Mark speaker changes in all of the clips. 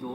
Speaker 1: 2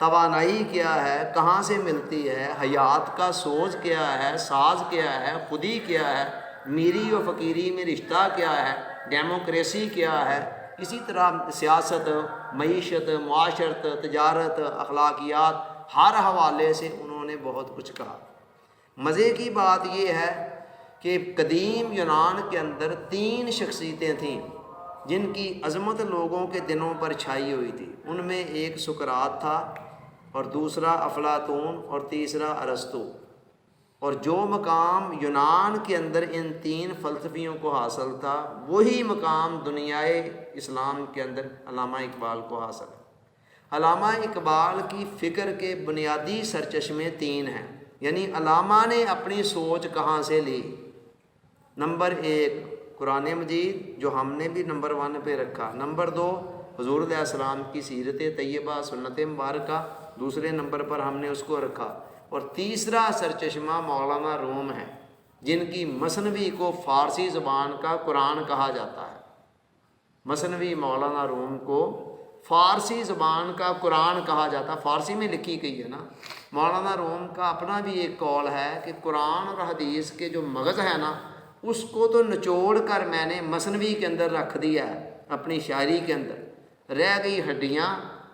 Speaker 1: توانائی کیا ہے، کہاں سے ملتی ہے، حیات کا سوچ کیا ہے، ساز کیا ہے، خودی کیا ہے، میری و فقیری میں رشتہ کیا ہے، ڈیموکریسی کیا ہے، اسی طرح سیاست، معیشت، معاشرت، تجارت، اخلاقیات، ہر حوالے سے انہوں نے بہت کچھ کہا۔ مزے کی بات یہ ہے کہ قدیم یونان کے اندر 3 شخصیتیں تھیں جن کی عظمت لوگوں کے دنوں پر چھائی ہوئی تھی۔ ان میں ایک سقراط تھا، اور دوسرا افلاطون، اور تیسرا ارسطو۔ اور جو مقام یونان کے اندر ان 3 فلسفیوں کو حاصل تھا، وہی مقام دنیائے اسلام کے اندر علامہ اقبال کو حاصل ہے۔ علامہ اقبال کی فکر کے بنیادی سرچشمے 3 ہیں، یعنی علامہ نے اپنی سوچ کہاں سے لی۔ نمبر 1 قرآن مجید، جو ہم نے بھی نمبر 1 پہ رکھا۔ نمبر 2 حضور علیہ السلام کی سیرت طیبہ، سنت مبارکہ، دوسرے نمبر پر ہم نے اس کو رکھا۔ اور تیسرا سرچشمہ مولانا روم ہے، جن کی مثنوی کو فارسی زبان کا قرآن کہا جاتا ہے۔ مثنوی مولانا روم کو فارسی زبان کا قرآن کہا جاتا ہے، فارسی میں لکھی گئی ہے نا۔ مولانا روم کا اپنا بھی ایک قول ہے کہ قرآن اور حدیث کے جو مغز ہے نا، اس کو تو نچوڑ کر میں نے مثنوی کے اندر رکھ دیا ہے، اپنی شاعری کے اندر، رہ گئی ہڈیاں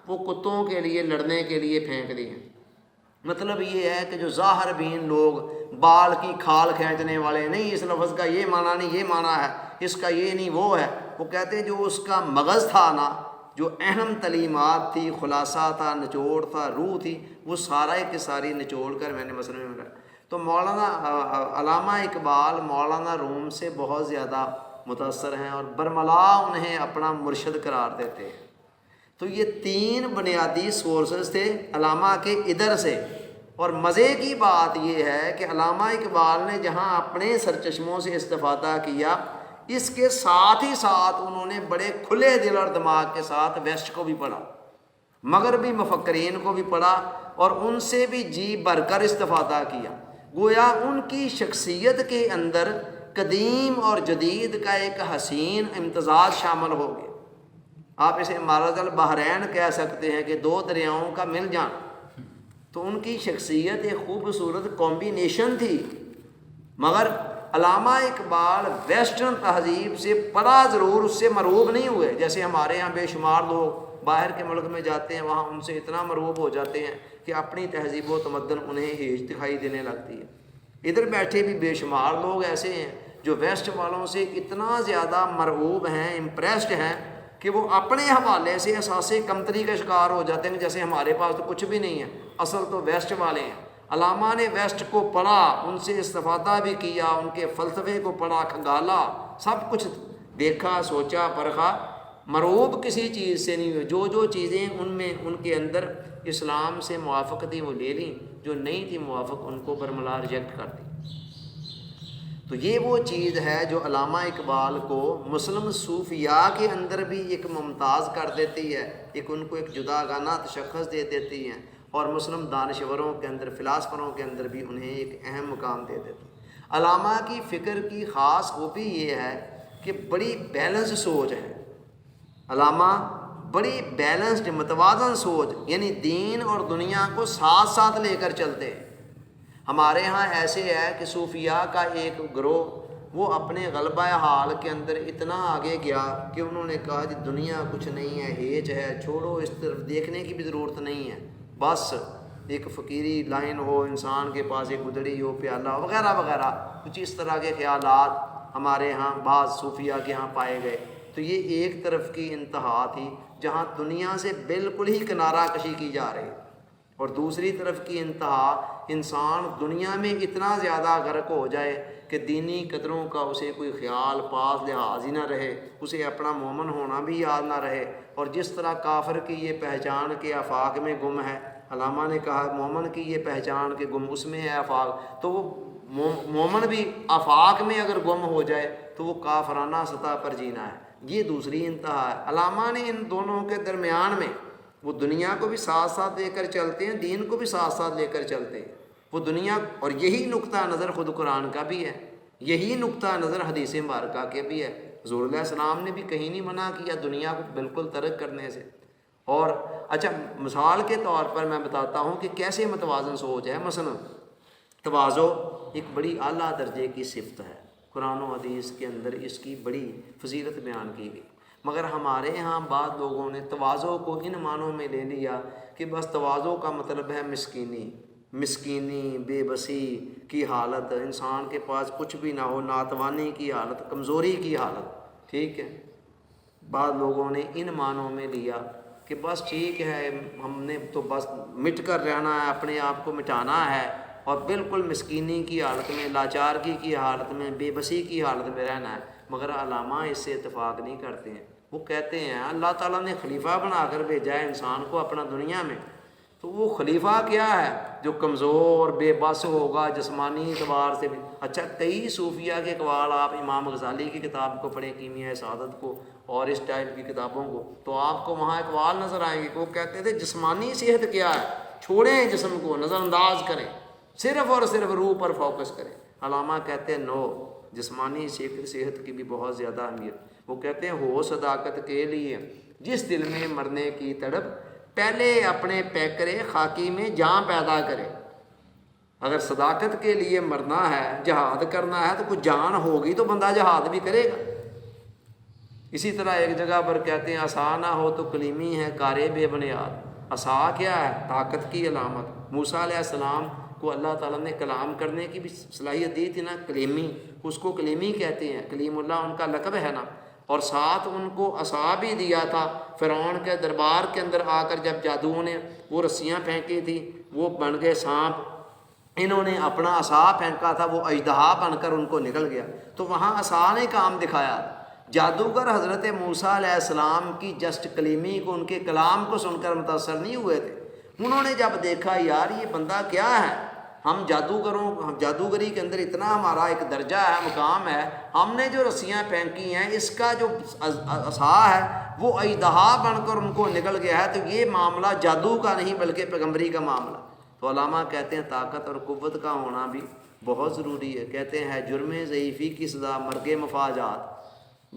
Speaker 1: وہ کتوں کے لیے لڑنے کے لیے پھینک دی ہیں۔ مطلب یہ ہے کہ جو ظاہر بین لوگ، بال کی کھال کھینچنے والے، نہیں اس لفظ کا یہ معنی نہیں، یہ معنی ہے، اس کا یہ نہیں وہ ہے، وہ کہتے ہیں جو اس کا مغز تھا نا، جو اہم تعلیمات تھی، خلاصہ تھا، نچوڑ تھا، روح تھی، وہ سارا کی ساری نچوڑ کر میں نے مثنوی میں رکھا۔ تو مولانا علامہ اقبال مولانا روم سے بہت زیادہ متاثر ہیں، اور برملا انہیں اپنا مرشد قرار دیتے ہیں۔ تو یہ 3 بنیادی سورسز تھے علامہ کے ادھر سے۔ اور مزے کی بات یہ ہے کہ علامہ اقبال نے جہاں اپنے سرچشموں سے استفادہ کیا، اس کے ساتھ ہی ساتھ انہوں نے بڑے کھلے دل اور دماغ کے ساتھ ویسٹ کو بھی پڑھا، مغربی مفکرین کو بھی پڑھا، اور ان سے بھی جی بھر کر استفادہ کیا۔ گویا ان کی شخصیت کے اندر قدیم اور جدید کا ایک حسین امتزاج شامل ہو گیا۔ آپ اسے مرج البحرین کہہ سکتے ہیں کہ 2 دریاؤں کا مل جانا۔ تو ان کی شخصیت ایک خوبصورت کمبینیشن تھی، مگر علامہ اقبال ویسٹرن تہذیب سے پڑھا ضرور، اس سے مرعوب نہیں ہوئے۔ جیسے ہمارے ہاں بے شمار لوگ باہر کے ملک میں جاتے ہیں، وہاں ان سے اتنا مرعوب ہو جاتے ہیں کہ اپنی تہذیب و تمدن انہیں ہیج دکھائی دینے لگتی ہے۔ ادھر بیٹھے بھی بے شمار لوگ ایسے ہیں جو ویسٹ والوں سے اتنا زیادہ مرعوب ہیں، امپریسڈ ہیں، کہ وہ اپنے حوالے سے احساس کمتری کا شکار ہو جاتے ہیں، جیسے ہمارے پاس تو کچھ بھی نہیں ہے، اصل تو ویسٹ والے ہیں۔ علامہ نے ویسٹ کو پڑھا، ان سے استفادہ بھی کیا، ان کے فلسفے کو پڑھا، کھنگالا، سب کچھ دیکھا، سوچا، پرکھا، مرعوب کسی چیز سے نہیں ہوئے۔ جو چیزیں ان میں ان کے اندر اسلام سے موافق تھی وہ لے لیں، جو نہیں تھی موافق ان کو برملا ریجیکٹ کر دی۔ تو یہ وہ چیز ہے جو علامہ اقبال کو مسلم صوفیاء کے اندر بھی ایک ممتاز کر دیتی ہے، ایک ان کو ایک جداگانہ تشخص دے دیتی ہے، اور مسلم دانشوروں کے اندر، فلاسفروں کے اندر بھی انہیں ایک اہم مقام دے دیتی ہے۔ علامہ کی فکر کی خاص خوبی یہ ہے کہ بڑی بیلنس سوچ ہے۔ علامہ بڑی بیلنسڈ متوازن سوچ، یعنی دین اور دنیا کو ساتھ ساتھ لے کر چلتے ہیں۔ ہمارے ہاں ایسے ہے کہ صوفیاء کا ایک گروہ وہ اپنے غلبہ حال کے اندر اتنا آگے گیا کہ انہوں نے کہا جی دنیا کچھ نہیں ہے، ہیچ ہے، چھوڑو، اس طرف دیکھنے کی بھی ضرورت نہیں ہے، بس ایک فقیری لائن ہو، انسان کے پاس ایک گدڑی ہو، پیالہ ہو، وغیرہ وغیرہ، کچھ اس طرح کے خیالات ہمارے ہاں بعض صوفیاء کے ہاں پائے گئے۔ تو یہ ایک طرف کی انتہا تھی جہاں دنیا سے بالکل ہی کنارہ کشی کی جا رہی، اور دوسری طرف کی انتہا انسان دنیا میں اتنا زیادہ غرق ہو جائے کہ دینی قدروں کا اسے کوئی خیال پاس لحاظ ہی نہ رہے، اسے اپنا مومن ہونا بھی یاد نہ رہے۔ اور جس طرح کافر کی یہ پہچان کے آفاق میں گم ہے، علامہ نے کہا مومن کی یہ پہچان کے گم اس میں ہے آفاق، تو وہ مومن بھی آفاق میں اگر گم ہو جائے تو وہ کافرانہ سطح پر جینا ہے، یہ دوسری انتہا ہے۔ علامہ نے ان دونوں کے درمیان میں وہ دنیا کو بھی ساتھ ساتھ لے کر چلتے ہیں، دین کو بھی ساتھ ساتھ لے کر چلتے ہیں۔ وہ دنیا، اور یہی نقطہ نظر خود قرآن کا بھی ہے، یہی نقطہ نظر حدیث مبارکہ کے بھی ہے۔ حضور علیہ السلام نے بھی کہیں نہیں منع کیا دنیا کو بالکل ترک کرنے سے۔ اور اچھا مثال کے طور پر میں بتاتا ہوں کہ کیسے متوازن سوچ ہے. مثلا تواضع ایک بڑی اعلیٰ درجے کی صفت ہے، قرآن و حدیث کے اندر اس کی بڑی فضیلت بیان کی گئی، مگر ہمارے ہاں بعض لوگوں نے تواضع کو ان معنوں میں لے لیا کہ بس تواضع کا مطلب ہے مسکینی، بے بسی کی حالت، انسان کے پاس کچھ بھی نہ ہو، ناتوانی کی حالت، کمزوری کی حالت. ٹھیک ہے، بعض لوگوں نے ان معنوں میں لیا کہ بس ٹھیک ہے، ہم نے تو بس مٹ کر رہنا ہے، اپنے آپ کو مٹانا ہے اور بالکل مسکینی کی حالت میں، لاچارگی کی حالت میں، بے بسی کی حالت میں رہنا ہے. مگر علامہ اس سے اتفاق نہیں کرتے ہیں. وہ کہتے ہیں اللہ تعالیٰ نے خلیفہ بنا کر بھیجا ہے انسان کو اپنا دنیا میں، تو وہ خلیفہ کیا ہے جو کمزور بے بس ہوگا جسمانی اعتبار سے بھی. اچھا کئی صوفیہ کے اقوال آپ امام غزالی کی کتاب کو پڑھیں، کیمیائے سعادت کو، اور اس ٹائپ کی کتابوں کو، تو آپ کو وہاں اقوال نظر آئیں گے کہ وہ کہتے تھے جسمانی صحت کیا ہے، چھوڑیں جسم کو، نظر انداز کریں، صرف اور صرف روح پر فوکس کریں. علامہ کہتے ہیں نو، جسمانی صحت کی بھی بہت زیادہ اہمیت. وہ کہتے ہیں ہو صداقت کے لیے جس دل میں مرنے کی تڑپ، پہلے اپنے پیکرے خاکی میں جان پیدا کرے. اگر صداقت کے لیے مرنا ہے، جہاد کرنا ہے، تو کچھ جان ہوگی تو بندہ جہاد بھی کرے گا. اسی طرح ایک جگہ پر کہتے ہیں عصا نہ ہو تو کلیمی ہے کارے بے بنیاد. عصا کیا ہے؟ طاقت کی علامت. موسیٰ علیہ السلام کو اللہ تعالیٰ نے کلام کرنے کی بھی صلاحیت دی تھی نا، کلیمی، اس کو کلیمی کہتے ہیں، کلیم اللہ ان کا لقب ہے نا. اور ساتھ ان کو عصا بھی دیا تھا. فرعون کے دربار کے اندر آ کر جب جادوؤں نے وہ رسیاں پھینکی تھی، وہ بن گئے سانپ، انہوں نے اپنا عصا پھینکا تھا، وہ اژدہا بن کر ان کو نکل گیا. تو وہاں عصا نے کام دکھایا. جادوگر حضرت موسیٰ علیہ السلام کی جسٹ کلیمی کو، ان کے کلام کو سن کر متاثر نہیں ہوئے تھے. انہوں نے جب دیکھا یار یہ بندہ کیا ہے، ہم جادوگری کے اندر اتنا ہمارا ایک درجہ ہے، مقام ہے، ہم نے جو رسیاں پھینکی ہیں اس کا جو عصا ہے وہ اژدہا بن کر ان کو نکل گیا ہے، تو یہ معاملہ جادو کا نہیں بلکہ پیغمبری کا معاملہ. تو علامہ کہتے ہیں طاقت اور قوت کا ہونا بھی بہت ضروری ہے. کہتے ہیں جرم ضعیفی کی سزا مرگ مفاجات.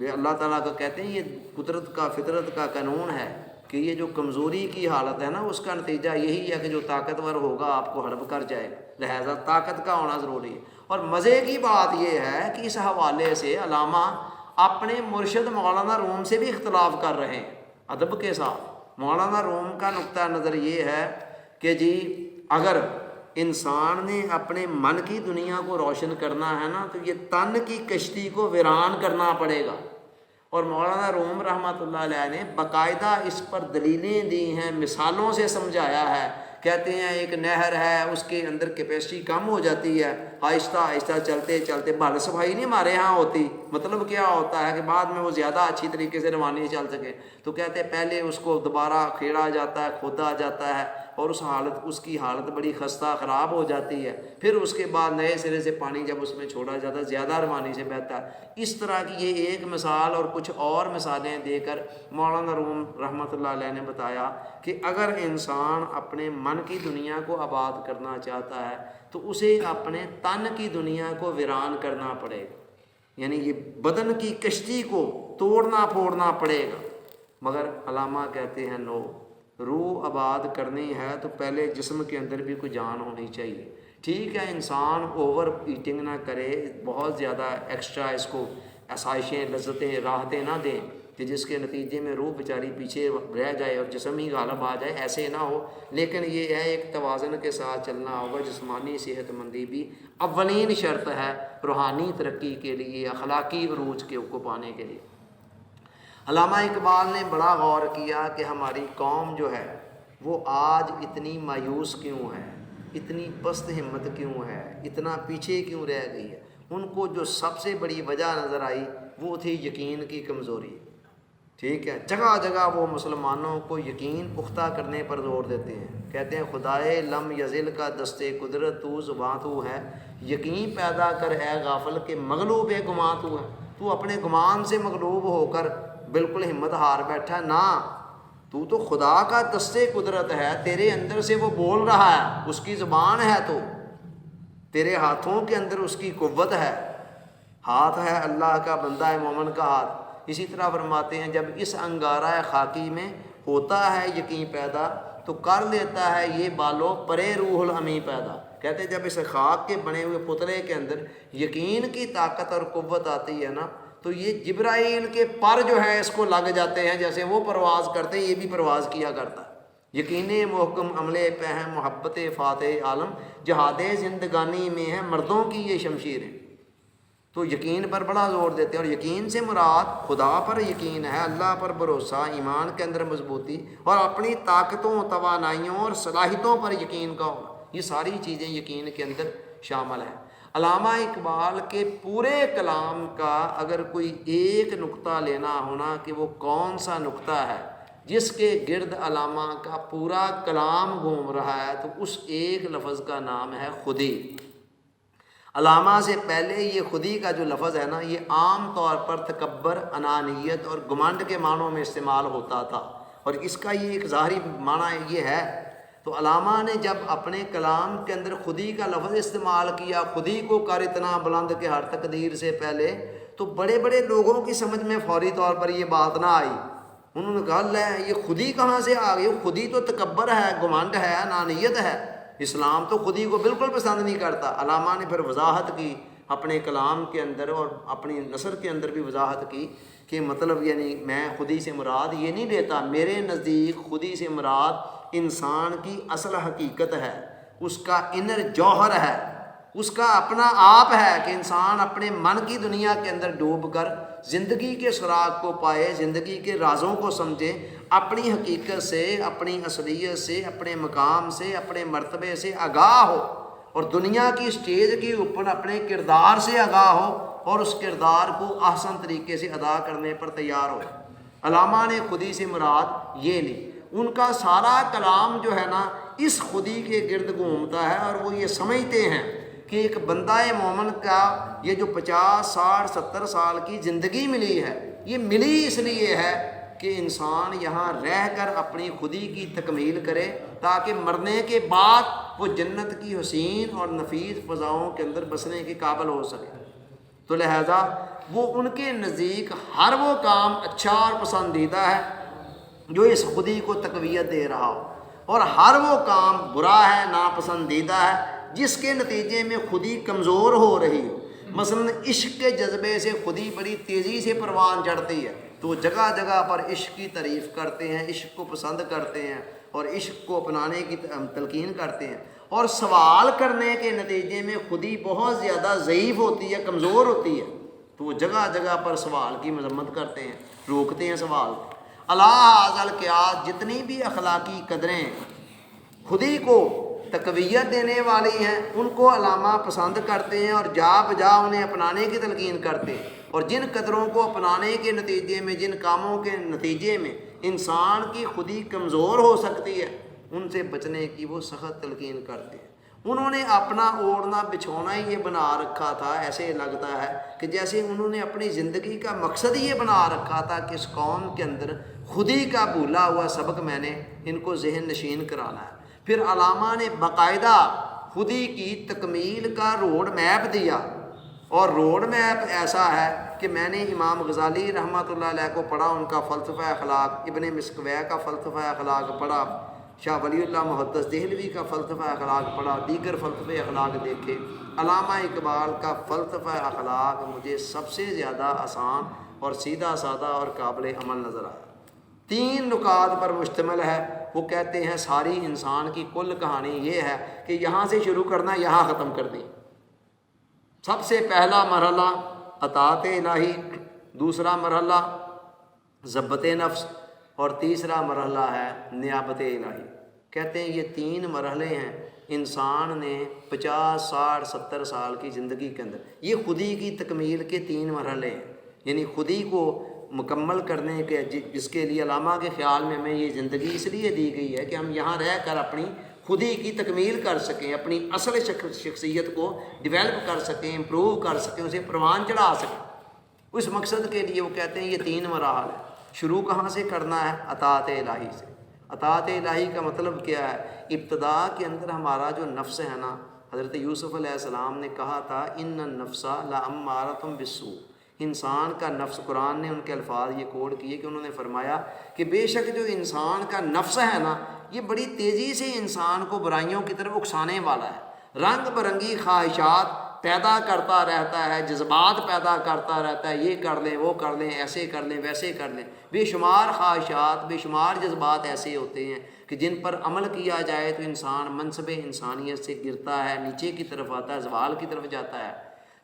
Speaker 1: اللہ تعالیٰ کو کہتے ہیں یہ قدرت کا، فطرت کا قانون ہے کہ یہ جو کمزوری کی حالت ہے نا، اس کا نتیجہ یہی ہے کہ جو طاقتور ہوگا آپ کو ہڑپ کر جائے گا. لہذا طاقت کا ہونا ضروری ہے. اور مزے کی بات یہ ہے کہ اس حوالے سے علامہ اپنے مرشد مولانا روم سے بھی اختلاف کر رہے ہیں ادب کے ساتھ. مولانا روم کا نقطہ نظر یہ ہے کہ جی اگر انسان نے اپنے من کی دنیا کو روشن کرنا ہے نا، تو یہ تن کی کشتی کو ویران کرنا پڑے گا. اور مولانا روم رحمۃ اللہ علیہ نے باقاعدہ اس پر دلیلیں دی ہیں، مثالوں سے سمجھایا ہے. کہتے ہیں ایک نہر ہے، اس کے اندر کیپیسٹی کم ہو جاتی ہے، آہستہ آہستہ چلتے چلتے بال صفائی نہیں ہمارے ہاں ہوتی، مطلب کیا ہوتا ہے کہ بعد میں وہ زیادہ اچھی طریقے سے روانی چل سکے، تو کہتے ہیں پہلے اس کو دوبارہ کھیڑا جاتا ہے، کھودا جاتا ہے، اور اس کی حالت بڑی خستہ خراب ہو جاتی ہے. پھر اس کے بعد نئے سرے سے پانی جب اس میں چھوڑا جاتا ہے زیادہ روانی سے بہتا ہے. اس طرح کی یہ ایک مثال اور کچھ اور مثالیں دے کر مولانا روم رحمۃ اللہ علیہ نے بتایا کہ اگر انسان اپنے من کی دنیا کو آباد کرنا چاہتا ہے تو اسے اپنے تن کی دنیا کو ویران کرنا پڑے گا، یعنی یہ بدن کی کشتی کو توڑنا پھوڑنا پڑے گا. مگر علامہ کہتے ہیں نو، روح آباد کرنی ہے تو پہلے جسم کے اندر بھی کوئی جان ہونی چاہیے. ٹھیک ہے انسان اوور ایٹنگ نہ کرے، بہت زیادہ ایکسٹرا اس کو آسائشیں، لذتیں، راحتیں نہ دیں کہ جس کے نتیجے میں روح بیچاری پیچھے رہ جائے اور جسم ہی غالب آ جائے، ایسے نہ ہو. لیکن یہ ہے ایک توازن کے ساتھ چلنا ہوگا. جسمانی صحت مندی بھی اولین شرط ہے روحانی ترقی کے لیے، اخلاقی عروج کو پانے کے لیے. علامہ اقبال نے بڑا غور کیا کہ ہماری قوم جو ہے وہ آج اتنی مایوس کیوں ہے، اتنی پست ہمت کیوں ہے، اتنا پیچھے کیوں رہ گئی ہے. ان کو جو سب سے بڑی وجہ نظر آئی وہ تھی یقین کی کمزوری. ٹھیک ہے، جگہ جگہ وہ مسلمانوں کو یقین پختہ کرنے پر زور دیتے ہیں. کہتے ہیں خدائے لم یزل کا دستے قدرت تو زباں تو ہے، یقین پیدا کر اے غافل کہ مغلوب گماں تو ہے. تو اپنے گمان سے مغلوب ہو کر بالکل ہمت ہار بیٹھا نہ، تو خدا کا دستے قدرت ہے، تیرے اندر سے وہ بول رہا ہے، اس کی زبان ہے، تو تیرے ہاتھوں کے اندر اس کی قوت ہے. ہاتھ ہے اللہ کا، بندہ ہے مومن کا ہاتھ. اسی طرح فرماتے ہیں جب اس انگارہ خاکی میں ہوتا ہے یقین پیدا تو کر لیتا ہے یہ بالو پرے روح الامی پیدا۔ کہتے ہیں جب اس خاک کے بنے ہوئے پتلے کے اندر یقین کی طاقت اور قوت آتی ہے نا تو یہ جبرائیل کے پر جو ہے اس کو لگ جاتے ہیں، جیسے وہ پرواز کرتے ہیں یہ بھی پرواز کیا کرتا ہے۔ یقین محکم عمل پہم محبت فاتح عالم، جہاد زندگانی میں ہے مردوں کی یہ شمشیریں۔ تو یقین پر بڑا زور دیتے ہیں، اور یقین سے مراد خدا پر یقین ہے، اللہ پر بھروسہ، ایمان کے اندر مضبوطی، اور اپنی طاقتوں، توانائیوں اور صلاحیتوں پر یقین کا ہونا، یہ ساری چیزیں یقین کے اندر شامل ہیں۔ علامہ اقبال کے پورے کلام کا اگر کوئی ایک نقطہ لینا ہونا کہ وہ کون سا نقطہ ہے جس کے گرد علامہ کا پورا کلام گھوم رہا ہے، تو اس ایک لفظ کا نام ہے خودی۔ علامہ سے پہلے یہ خودی کا جو لفظ ہے نا یہ عام طور پر تکبر، انانیت اور گمنڈ کے معنوں میں استعمال ہوتا تھا، اور اس کا یہ ایک ظاہری معنی یہ ہے۔ تو علامہ نے جب اپنے کلام کے اندر خودی کا لفظ استعمال کیا، خودی کو کر اتنا بلند کہ ہر تقدیر سے پہلے، تو بڑے بڑے لوگوں کی سمجھ میں فوری طور پر یہ بات نہ آئی۔ انہوں نے کہا لے یہ خودی کہاں سے آ گئی؟ خودی تو تکبر ہے، گمنڈ ہے، انانیت ہے، اسلام تو خودی کو بالکل پسند نہیں کرتا۔ علامہ نے پھر وضاحت کی اپنے کلام کے اندر اور اپنی نثر کے اندر بھی وضاحت کی کہ مطلب یعنی میں خودی سے مراد یہ نہیں لیتا، میرے نزدیک خودی سے مراد انسان کی اصل حقیقت ہے، اس کا انر جوہر ہے، اس کا اپنا آپ ہے کہ انسان اپنے من کی دنیا کے اندر ڈوب کر زندگی کے سراغ کو پائے، زندگی کے رازوں کو سمجھے، اپنی حقیقت سے، اپنی اصلیت سے، اپنے مقام سے، اپنے مرتبے سے آگاہ ہو، اور دنیا کی اسٹیج کے اوپر اپنے کردار سے آگاہ ہو اور اس کردار کو احسن طریقے سے ادا کرنے پر تیار ہو۔ علامہ نے خودی سے مراد یہ لی۔ ان کا سارا کلام جو ہے نا اس خودی کے گرد گھومتا ہے، اور وہ یہ سمجھتے ہیں کہ ایک بندہ مومن کا یہ جو 50 60 70 سال کی زندگی ملی ہے، یہ ملی اس لیے ہے کہ انسان یہاں رہ کر اپنی خودی کی تکمیل کرے تاکہ مرنے کے بعد وہ جنت کی حسین اور نفیس فضاؤں کے اندر بسنے کے قابل ہو سکے۔ تو لہذا وہ ان کے نزدیک ہر وہ کام اچھا اور پسندیدہ ہے جو اس خودی کو تقویت دے رہا ہو، اور ہر وہ کام برا ہے، ناپسندیدہ ہے جس کے نتیجے میں خودی کمزور ہو رہی ہو۔ مثلا عشق کے جذبے سے خودی بڑی تیزی سے پروان چڑھتی ہے، تو جگہ جگہ پر عشق کی تعریف کرتے ہیں، عشق کو پسند کرتے ہیں اور عشق کو اپنانے کی تلقین کرتے ہیں، اور سوال کرنے کے نتیجے میں خودی بہت زیادہ ضعیف ہوتی ہے، کمزور ہوتی ہے، تو وہ جگہ جگہ پر سوال کی مذمت کرتے ہیں، روکتے ہیں سوال۔ اللہ القیاس جتنی بھی اخلاقی قدریں خودی کو تقویت دینے والی ہیں ان کو علامہ پسند کرتے ہیں اور جا بجا انہیں اپنانے کی تلقین کرتے ہیں، اور جن قدروں کو اپنانے کے نتیجے میں، جن کاموں کے نتیجے میں انسان کی خودی کمزور ہو سکتی ہے ان سے بچنے کی وہ سخت تلقین کرتے ہیں۔ انہوں نے اپنا اوڑھنا بچھونا ہی یہ بنا رکھا تھا، ایسے لگتا ہے کہ جیسے انہوں نے اپنی زندگی کا مقصد یہ بنا رکھا تھا کہ اس قوم کے اندر خودی کا بھولا ہوا سبق میں نے ان کو ذہن نشین کرانا ہے۔ پھر علامہ نے باقاعدہ خودی کی تکمیل کا روڈ میپ دیا، اور روڈ میپ ایسا ہے کہ میں نے امام غزالی رحمۃ اللہ علیہ کو پڑھا، ان کا فلسفہ اخلاق، ابن مسکویہ کا فلسفہ اخلاق پڑھا، شاہ ولی اللہ محدث دہلوی کا فلسفہ اخلاق پڑھا، دیگر فلسفے اخلاق دیکھے۔ علامہ اقبال کا فلسفہ اخلاق مجھے سب سے زیادہ آسان اور سیدھا سادہ اور قابل عمل نظر آیا۔ 3 نکات پر مشتمل ہے۔ وہ کہتے ہیں ساری انسان کی کل کہانی یہ ہے کہ یہاں سے شروع کرنا، یہاں ختم کر دیں۔ سب سے پہلا مرحلہ اطاعت الہی، دوسرا مرحلہ ضبط نفس، اور تیسرا مرحلہ ہے نیابت الہی۔ کہتے ہیں یہ 3 مرحلے ہیں انسان نے 50 60 70 سال کی زندگی کے اندر، یہ خودی کی تکمیل کے 3 مرحلے ہیں، یعنی خودی کو مکمل کرنے کے جس کے لیے علامہ کے خیال میں ہمیں یہ زندگی اس لیے دی گئی ہے کہ ہم یہاں رہ کر اپنی خودی کی تکمیل کر سکیں، اپنی اصل شخصیت کو ڈیولپ کر سکیں، امپروو کر سکیں، اسے پروان چڑھا سکیں۔ اس مقصد کے لیے وہ کہتے ہیں یہ 3 مراحل ہیں۔ شروع کہاں سے کرنا ہے؟ اطاعت الہی سے۔ اطاعت الہی کا مطلب کیا ہے؟ ابتدا کے اندر ہمارا جو نفس ہے نا، حضرت یوسف علیہ السلام نے کہا تھا ان النفس لامارۃ بالسوء، انسان کا نفس، قرآن نے ان کے الفاظ یہ کوڈ کیے کہ انہوں نے فرمایا کہ بے شک جو انسان کا نفس ہے نا، یہ بڑی تیزی سے انسان کو برائیوں کی طرف اکسانے والا ہے، رنگ برنگی خواہشات پیدا کرتا رہتا ہے، جذبات پیدا کرتا رہتا ہے، یہ کر لیں وہ کر لیں، ایسے کر لیں ویسے کر لیں، بے شمار خواہشات بے شمار جذبات ایسے ہوتے ہیں کہ جن پر عمل کیا جائے تو انسان منصب انسانیت سے گرتا ہے، نیچے کی طرف آتا ہے، زوال کی طرف جاتا ہے۔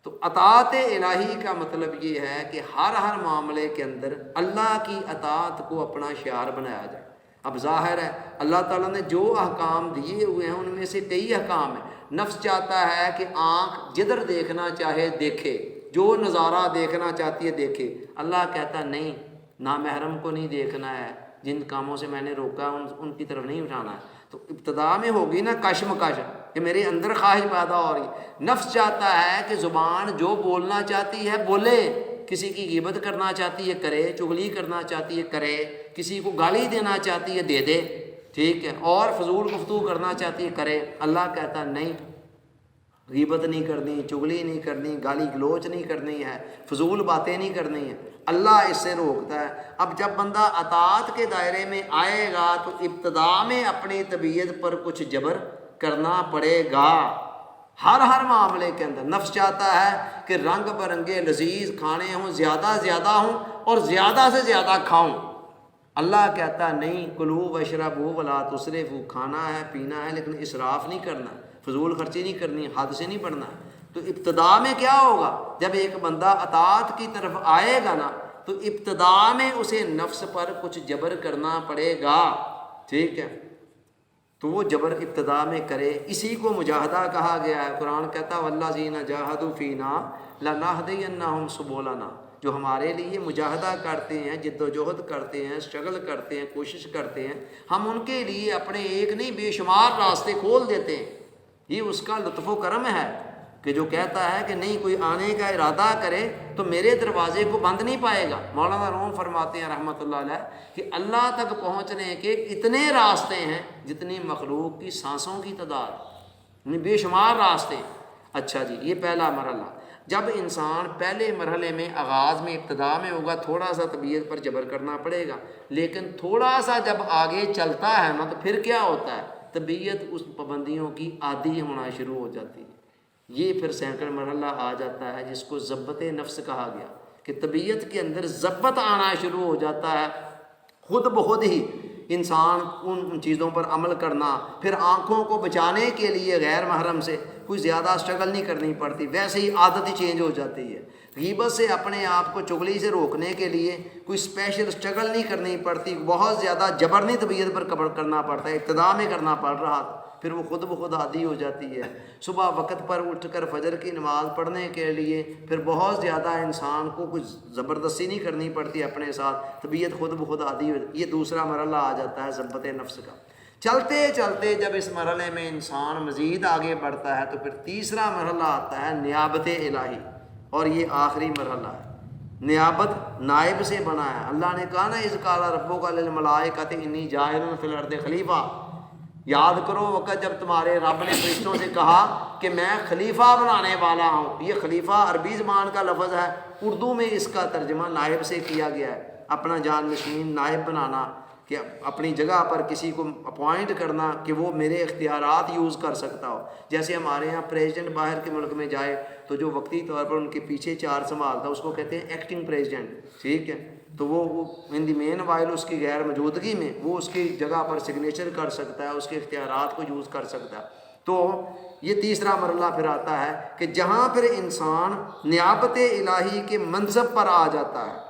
Speaker 1: تو اطاعت الہی کا مطلب یہ ہے کہ ہر معاملے کے اندر اللہ کی اطاعت کو اپنا شعار بنایا جائے۔ اب ظاہر ہے اللہ تعالیٰ نے جو احکام دیے ہوئے ہیں ان میں سے کئی احکام ہیں، نفس چاہتا ہے کہ آنکھ جدھر دیکھنا چاہے دیکھے، جو نظارہ دیکھنا چاہتی ہے دیکھے، اللہ کہتا نہیں، نامحرم کو نہیں دیکھنا ہے، جن کاموں سے میں نے روکا ان کی طرف نہیں اٹھانا ہے۔ تو ابتدا میں ہوگی نا کشمکش کہ میرے اندر خواہش پیدا ہو رہی، نفس چاہتا ہے کہ زبان جو بولنا چاہتی ہے بولے، کسی کی غیبت کرنا چاہتی ہے کرے، چغلی کرنا چاہتی ہے کرے، کسی کو گالی دینا چاہتی ہے دے دے، ٹھیک ہے، اور فضول گفتگو کرنا چاہتی ہے کرے۔ اللہ کہتا نہیں، غیبت نہیں کرنی، چغلی نہیں کرنی، گالی گلوچ نہیں کرنی ہے، فضول باتیں نہیں کرنی ہیں، اللہ اس سے روکتا ہے۔ اب جب بندہ اطاعت کے دائرے میں آئے گا تو ابتدا میں اپنی طبیعت پر کچھ جبر کرنا پڑے گا، ہر معاملے کے اندر۔ نفس چاہتا ہے کہ رنگ برنگے لذیذ کھانے ہوں، زیادہ ہوں اور زیادہ سے زیادہ کھاؤں۔ اللہ کہتا نہیں، کلو واشربوا ولا تسرفوا، کھانا ہے پینا ہے لیکن اسراف نہیں کرنا، فضول خرچی نہیں کرنی، حد سے نہیں بڑھنا۔ تو ابتدا میں کیا ہوگا؟ جب ایک بندہ اطاعت کی طرف آئے گا نا تو ابتدا میں اسے نفس پر کچھ جبر کرنا پڑے گا، ٹھیک ہے، تو وہ جبر ابتدا میں کرے، اسی کو مجاہدہ کہا گیا ہے۔ قرآن کہتا والذین جاہدوا فینا لنہدینہم سبلنا، جو ہمارے لیے مجاہدہ کرتے ہیں، جد و جہد کرتے ہیں، اسٹرگل کرتے ہیں، کوشش کرتے ہیں، ہم ان کے لیے اپنے ایک نہیں بے شمار راستے کھول دیتے ہیں۔ یہ اس کا لطف و کرم ہے کہ جو کہتا ہے کہ نہیں، کوئی آنے کا ارادہ کرے تو میرے دروازے کو بند نہیں پائے گا۔ مولانا روم فرماتے ہیں رحمۃ اللہ علیہ کہ اللہ تک پہنچنے کے اتنے راستے ہیں جتنی مخلوق کی سانسوں کی تعداد، بے شمار راستے۔ اچھا جی، یہ پہلا مرحلہ۔ جب انسان پہلے مرحلے میں آغاز میں ابتدا میں ہوگا، تھوڑا سا طبیعت پر جبر کرنا پڑے گا، لیکن تھوڑا سا جب آگے چلتا ہے نا تو پھر کیا ہوتا ہے؟ طبیعت اس پابندیوں کی عادی ہونا شروع ہو جاتی ہے۔ یہ پھر سینکڑ مرحلہ آ جاتا ہے جس کو ضبط نفس کہا گیا، کہ طبیعت کے اندر ضبط آنا شروع ہو جاتا ہے، خود بخود ہی انسان ان چیزوں پر عمل کرنا، پھر آنکھوں کو بچانے کے لیے غیر محرم سے کوئی زیادہ اسٹرگل نہیں کرنی پڑتی، ویسے ہی عادت ہی چینج ہو جاتی ہے۔ غیبت سے اپنے آپ کو چغلی سے روکنے کے لیے کوئی اسپیشل اسٹرگل نہیں کرنی پڑتی، بہت زیادہ جبر نہیں طبیعت پر قبر کرنا پڑتا ہے، ابتدا میں کرنا پڑ رہا تھا، پھر وہ خود بخود عادی ہو جاتی ہے۔ صبح وقت پر اٹھ کر فجر کی نماز پڑھنے کے لیے پھر بہت زیادہ انسان کو کچھ زبردستی نہیں کرنی پڑتی اپنے ساتھ، طبیعت خود بخود عادی ہو جاتی ہے۔ یہ دوسرا مرحلہ آ جاتا ہے ضبط نفس کا۔ چلتے چلتے جب اس مرحلے میں انسان مزید آگے بڑھتا ہے تو پھر تیسرا مرحلہ آتا ہے نیابت الہی، اور یہ آخری مرحلہ ہے۔ نیابت نائب سے بنا ہے۔ اللہ نے کہا نا اذ قال ربک للملائکۃ انی جاعل فی الارض خلیفہ، یاد کرو وقت جب تمہارے رب نے فرشتوں سے کہا کہ میں خلیفہ بنانے والا ہوں۔ یہ خلیفہ عربی زبان کا لفظ ہے، اردو میں اس کا ترجمہ نائب سے کیا گیا ہے، اپنا جانشین نائب بنانا، کہ اپنی جگہ پر کسی کو اپوائنٹ کرنا کہ وہ میرے اختیارات یوز کر سکتا ہو۔ جیسے ہمارے ہاں پریزیڈنٹ باہر کے ملک میں جائے تو جو وقتی طور پر ان کے پیچھے چار سنبھالتا ہے اس کو کہتے ہیں ایکٹنگ پریزیڈنٹ، ٹھیک ہے، تو وہ ان دی مین وائل اس کی غیر موجودگی میں وہ اس کی جگہ پر سگنیچر کر سکتا ہے، اس کے اختیارات کو یوز کر سکتا ہے۔ تو یہ تیسرا مرحلہ پھر آتا ہے کہ جہاں پھر انسان نیابت الہی کے منصب پر آ جاتا ہے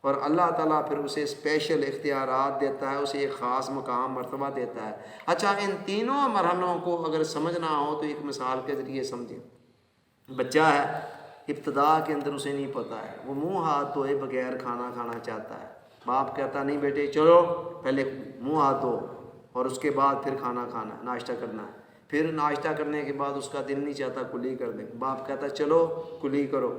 Speaker 1: اور اللہ تعالیٰ پھر اسے اسپیشل اختیارات دیتا ہے، اسے ایک خاص مقام مرتبہ دیتا ہے۔ اچھا، ان تینوں مرحلوں کو اگر سمجھنا ہو تو ایک مثال کے ذریعے سمجھیں۔ بچہ ہے، ابتدا کے اندر اسے نہیں پتہ ہے، وہ منہ ہاتھ دھوئے بغیر کھانا کھانا چاہتا ہے، باپ کہتا نہیں بیٹے چلو پہلے منہ ہاتھ دھو اور اس کے بعد پھر کھانا کھانا ہے، ناشتہ کرنا ہے۔ پھر ناشتہ کرنے کے بعد اس کا دل نہیں چاہتا کلی کر دیں، باپ کہتا چلو کلی کرو،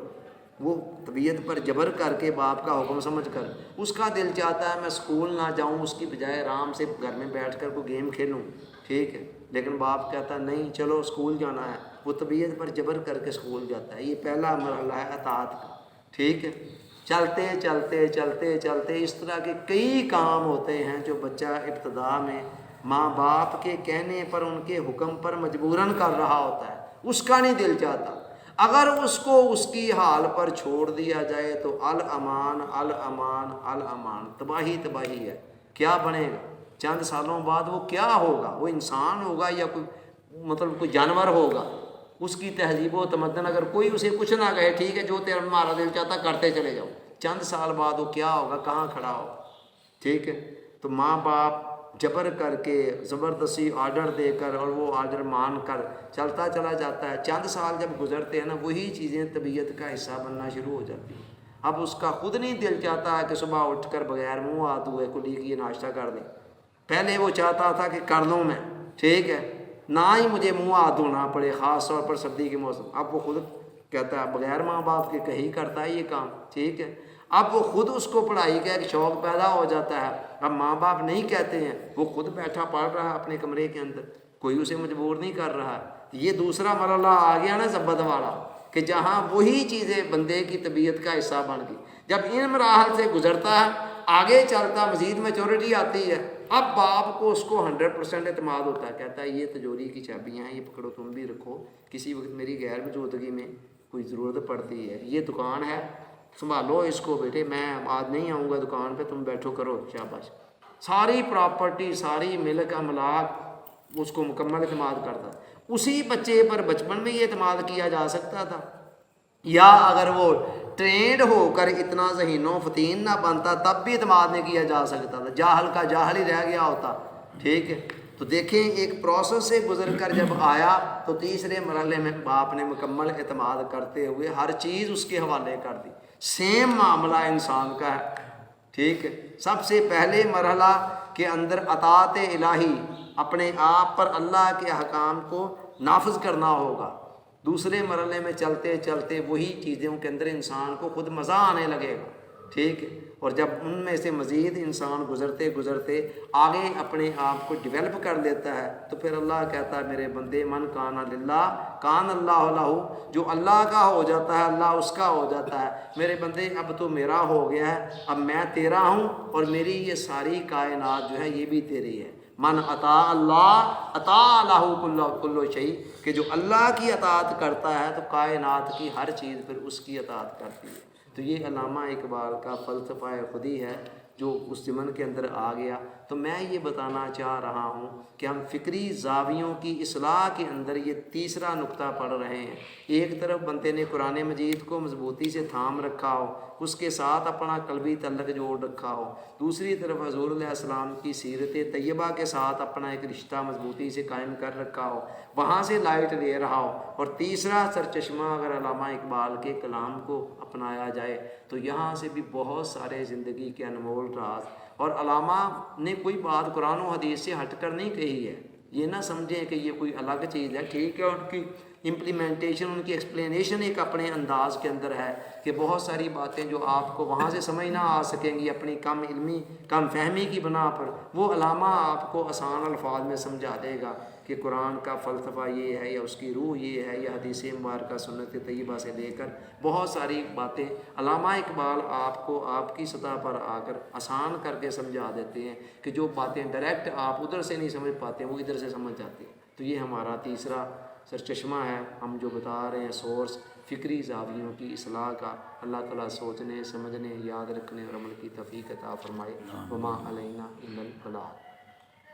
Speaker 1: وہ طبیعت پر جبر کر کے باپ کا حکم سمجھ کر، اس کا دل چاہتا ہے میں اسکول نہ جاؤں، اس کی بجائے آرام سے گھر میں بیٹھ کر کوئی گیم کھیلوں، ٹھیک ہے، لیکن باپ کہتا نہیں چلو اسکول جانا ہے، وہ طبیعت پر جبر کر کے اسکول جاتا ہے۔ یہ پہلا مرحلہ ہے اطاعت کا۔ ٹھیک ہے، چلتے چلتے چلتے چلتے اس طرح کے کئی کام ہوتے ہیں جو بچہ ابتدا میں ماں باپ کے کہنے پر ان کے حکم پر مجبوراً کر رہا ہوتا ہے، اس کا نہیں دل چاہتا۔ اگر اس کو اس کی حال پر چھوڑ دیا جائے تو الامان الامان الامان، تباہی تباہی ہے۔ کیا بنے گا چند سالوں بعد؟ وہ کیا ہوگا؟ وہ انسان ہوگا یا کوئی جانور ہوگا؟ اس کی تہذیب و تمدن اگر کوئی اسے کچھ نہ کہے، ٹھیک ہے جو تمہارا دل چاہتا کرتے چلے جاؤ، چند سال بعد وہ کیا ہوگا، کہاں کھڑا ہوگا؟ ٹھیک ہے، تو ماں باپ جبر کر کے زبردستی آرڈر دے کر اور وہ آرڈر مان کر چلتا چلا جاتا ہے، چند سال جب گزرتے ہیں نا، وہی چیزیں طبیعت کا حصہ بننا شروع ہو جاتی ہیں۔ اب اس کا خود نہیں دل چاہتا کہ صبح اٹھ کر بغیر منہ ہاتھ دھوئے کلی کی ناشتہ کر دیں، پہلے وہ چاہتا تھا کہ کر لوں میں، ٹھیک ہے، نہ ہی مجھے منہ ہاتھ دھونا پڑے، خاص طور پر سردی کے موسم۔ اب وہ خود کہتا ہے بغیر ماں باپ کے کہیں کرتا ہے یہ کام، ٹھیک ہے۔ اب وہ خود اس کو پڑھائی کا ایک شوق پیدا ہو جاتا ہے، اب ماں باپ نہیں کہتے ہیں، وہ خود بیٹھا پڑھ رہا ہے اپنے کمرے کے اندر، کوئی اسے مجبور نہیں کر رہا ہے۔ یہ دوسرا مرحلہ آ گیا نا ضبط والا، کہ جہاں وہی چیزیں بندے کی طبیعت کا حصہ بن گئی۔ جب ان مراحل سے گزرتا ہے، آگے چلتا مزید میچورٹی آتی ہے، اب باپ کو اس کو 100% اعتماد ہوتا ہے، کہتا ہے یہ تجوری کی چابیاں ہیں، یہ پکڑو تم بھی رکھو، کسی وقت میری غیر موجودگی میں کوئی ضرورت پڑتی ہے، یہ دکان ہے سنبھالو اس کو بیٹے، میں آج نہیں آؤں گا دکان پہ، تم بیٹھو کرو، شاباش۔ ساری پراپرٹی، ساری ملک املاک اس کو مکمل اعتماد کرتا۔ اسی بچے پر بچپن میں یہ اعتماد کیا جا سکتا تھا، یا اگر وہ ٹرینڈ ہو کر اتنا ذہین و فطین نہ بنتا تب بھی اعتماد نہیں کیا جا سکتا تھا، جاہل کا جاہل ہی رہ گیا ہوتا، ٹھیک ہے۔ تو دیکھیں ایک پروسیس سے گزر کر جب آیا تو تیسرے مرحلے میں باپ نے مکمل اعتماد کرتے ہوئے ہر چیز اس کے حوالے کر دی۔ سیم معاملہ انسان کا ہے، ٹھیک ہے۔ سب سے پہلے مرحلہ کے اندر اطاعت الہی، اپنے آپ پر اللہ کے احکام کو نافذ کرنا ہوگا۔ دوسرے مرحلے میں چلتے چلتے وہی چیزوں کے اندر انسان کو خود مزہ آنے لگے گا، ٹھیک ہے۔ اور جب ان میں سے مزید انسان گزرتے گزرتے آگے اپنے آپ کو ڈیولپ کر لیتا ہے تو پھر اللہ کہتا ہے میرے بندے من کان للہ کان اللہ لہ، جو اللہ کا ہو جاتا ہے اللہ اس کا ہو جاتا ہے۔ میرے بندے اب تو میرا ہو گیا ہے، اب میں تیرا ہوں، اور میری یہ ساری کائنات جو ہے یہ بھی تیری ہے۔ من اطاع اللہ اطاع لہ کل شیء، کہ جو اللہ کی اطاعت کرتا ہے تو کائنات کی ہر چیز پھر اس کی اطاعت کرتی ہے۔ تو یہ علامہ اقبال کا فلسفہ خودی ہے جو اس ضمن کے اندر آ گیا۔ تو میں یہ بتانا چاہ رہا ہوں کہ ہم فکری زاویوں کی اصلاح کے اندر یہ تیسرا نقطہ پڑھ رہے ہیں۔ ایک طرف بندے نے قرآن مجید کو مضبوطی سے تھام رکھا ہو، اس کے ساتھ اپنا قلبی تعلق جوڑ رکھا ہو، دوسری طرف حضور علیہ السلام کی سیرت طیبہ کے ساتھ اپنا ایک رشتہ مضبوطی سے قائم کر رکھا ہو، وہاں سے لائٹ لے رہا ہو، اور تیسرا سرچشمہ اگر علامہ اقبال کے کلام کو اپنایا جائے تو یہاں سے بھی بہت سارے زندگی کے انمول راز۔ اور علامہ نے کوئی بات قرآن و حدیث سے ہٹ کر نہیں کہی ہے، یہ نہ سمجھیں کہ یہ کوئی الگ چیز ہے، ٹھیک ہے، ان کی امپلیمنٹیشن، ان کی ایکسپلینیشن ایک اپنے انداز کے اندر ہے کہ بہت ساری باتیں جو آپ کو وہاں سے سمجھ نہ آ سکیں گی اپنی کم علمی کم فہمی کی بنا پر، وہ علامہ آپ کو آسان الفاظ میں سمجھا دے گا کہ قرآن کا فلسفہ یہ ہے، یا اس کی روح یہ ہے، یا حدیث مبارکہ سنت طیبہ سے لے کر بہت ساری باتیں علامہ اقبال آپ کو آپ کی سطح پر آ کر آسان کر کے سمجھا دیتے ہیں کہ جو باتیں ڈائریکٹ آپ ادھر سے نہیں سمجھ پاتے وہ ادھر سے سمجھ جاتے ہیں۔ تو یہ ہمارا تیسرا سرچشمہ ہے، ہم جو بتا رہے ہیں سورس فکری زاویوں کی اصلاح کا۔ اللہ تعالیٰ سوچنے، سمجھنے، یاد رکھنے اور عمل کی توفیق عطا فرمائے۔ وما علینا الا البلاغ۔